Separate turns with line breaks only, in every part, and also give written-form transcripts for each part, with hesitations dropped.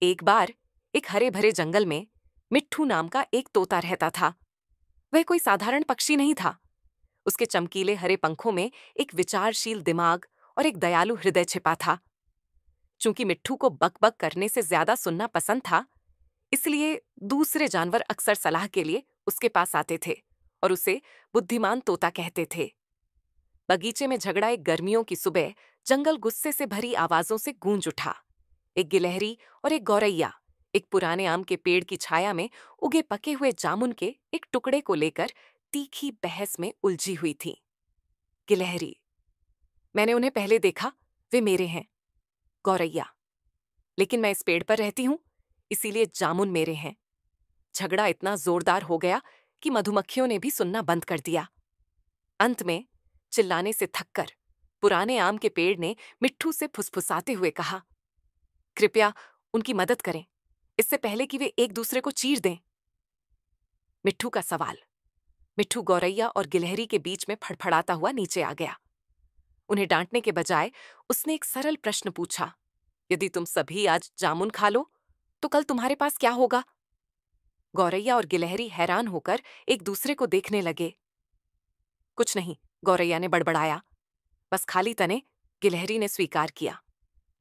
एक बार एक हरे भरे जंगल में मिट्ठू नाम का एक तोता रहता था। वह कोई साधारण पक्षी नहीं था। उसके चमकीले हरे पंखों में एक विचारशील दिमाग और एक दयालु हृदय छिपा था। चूंकि मिट्ठू को बक बक करने से ज्यादा सुनना पसंद था, इसलिए दूसरे जानवर अक्सर सलाह के लिए उसके पास आते थे और उसे बुद्धिमान तोता कहते थे। बगीचे में झगड़ा एक गर्मियों की सुबह जंगल गुस्से से भरी आवाजों से गूंज उठा। एक गिलहरी और एक गौरैया एक पुराने आम के पेड़ की छाया में उगे पके हुए जामुन के एक टुकड़े को लेकर तीखी बहस में उलझी हुई थी। गिलहरी: मैंने उन्हें पहले देखा, वे मेरे हैं। गौरैया: लेकिन मैं इस पेड़ पर रहती हूं, इसीलिए जामुन मेरे हैं। झगड़ा इतना जोरदार हो गया कि मधुमक्खियों ने भी सुनना बंद कर दिया। अंत में चिल्लाने से थककर पुराने आम के पेड़ ने मिट्ठू से फुसफुसाते हुए कहा, कृपया उनकी मदद करें, इससे पहले कि वे एक दूसरे को चीर दें। मिट्ठू का सवाल मिट्ठू गौरैया और गिलहरी के बीच में फड़फड़ाता हुआ नीचे आ गया। उन्हें डांटने के बजाय उसने एक सरल प्रश्न पूछा, यदि तुम सभी आज जामुन खा लो तो कल तुम्हारे पास क्या होगा? गौरैया और गिलहरी हैरान होकर एक दूसरे को देखने लगे। कुछ नहीं, गौरैया ने बड़बड़ाया। बस खाली तने, गिलहरी ने स्वीकार किया।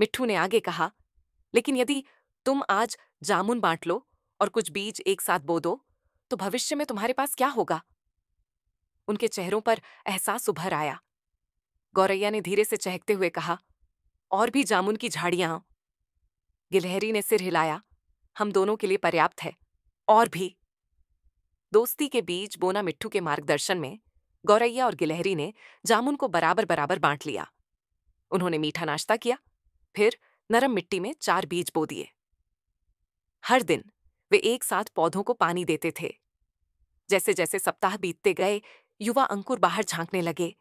मिट्ठू ने आगे कहा, लेकिन यदि तुम आज जामुन बांट लो और कुछ बीज एक साथ बो दो तो भविष्य में तुम्हारे पास क्या होगा? उनके चेहरों पर एहसास उभर आया। गौरैया ने धीरे से चहकते हुए कहा, और भी जामुन की झाड़ियां। गिलहरी ने सिर हिलाया, हम दोनों के लिए पर्याप्त है। और भी। दोस्ती के बीज बोना मिट्ठू के मार्गदर्शन में गौरैया और गिलहरी ने जामुन को बराबर बराबर बांट लिया। उन्होंने मीठा नाश्ता किया, फिर नरम मिट्टी में 4 बीज बो दिए। हर दिन वे एक साथ पौधों को पानी देते थे। जैसे जैसे सप्ताह बीतते गए, युवा अंकुर बाहर झांकने लगे,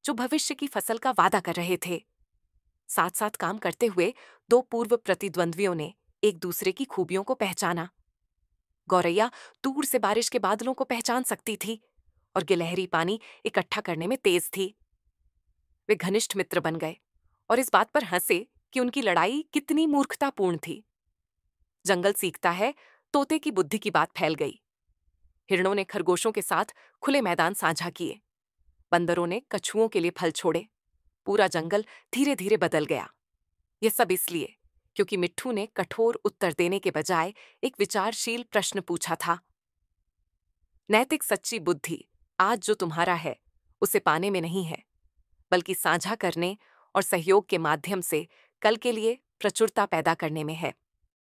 जो भविष्य की फसल का वादा कर रहे थे। साथ साथ काम करते हुए 2 पूर्व प्रतिद्वंद्वियों ने एक दूसरे की खूबियों को पहचाना। गौरैया दूर से बारिश के बादलों को पहचान सकती थी और गिलहरी पानी इकट्ठा करने में तेज थी। वे घनिष्ठ मित्र बन गए और इस बात पर हंसे कि उनकी लड़ाई कितनी मूर्खतापूर्ण थी। जंगल सीखता है, तोते की बुद्धि की बात फैल गई। हिरणों ने खरगोशों के साथ खुले मैदान साझा किए। बंदरों ने कछुओं के लिए फल छोड़े। पूरा जंगल धीरे धीरे बदल गया। यह सब इसलिए क्योंकि मिट्ठू ने कठोर उत्तर देने के बजाय एक विचारशील प्रश्न पूछा था। नैतिक सच्ची बुद्धि आज जो तुम्हारा है उसे पाने में नहीं है, बल्कि साझा करने और सहयोग के माध्यम से कल के लिए प्रचुरता पैदा करने में है।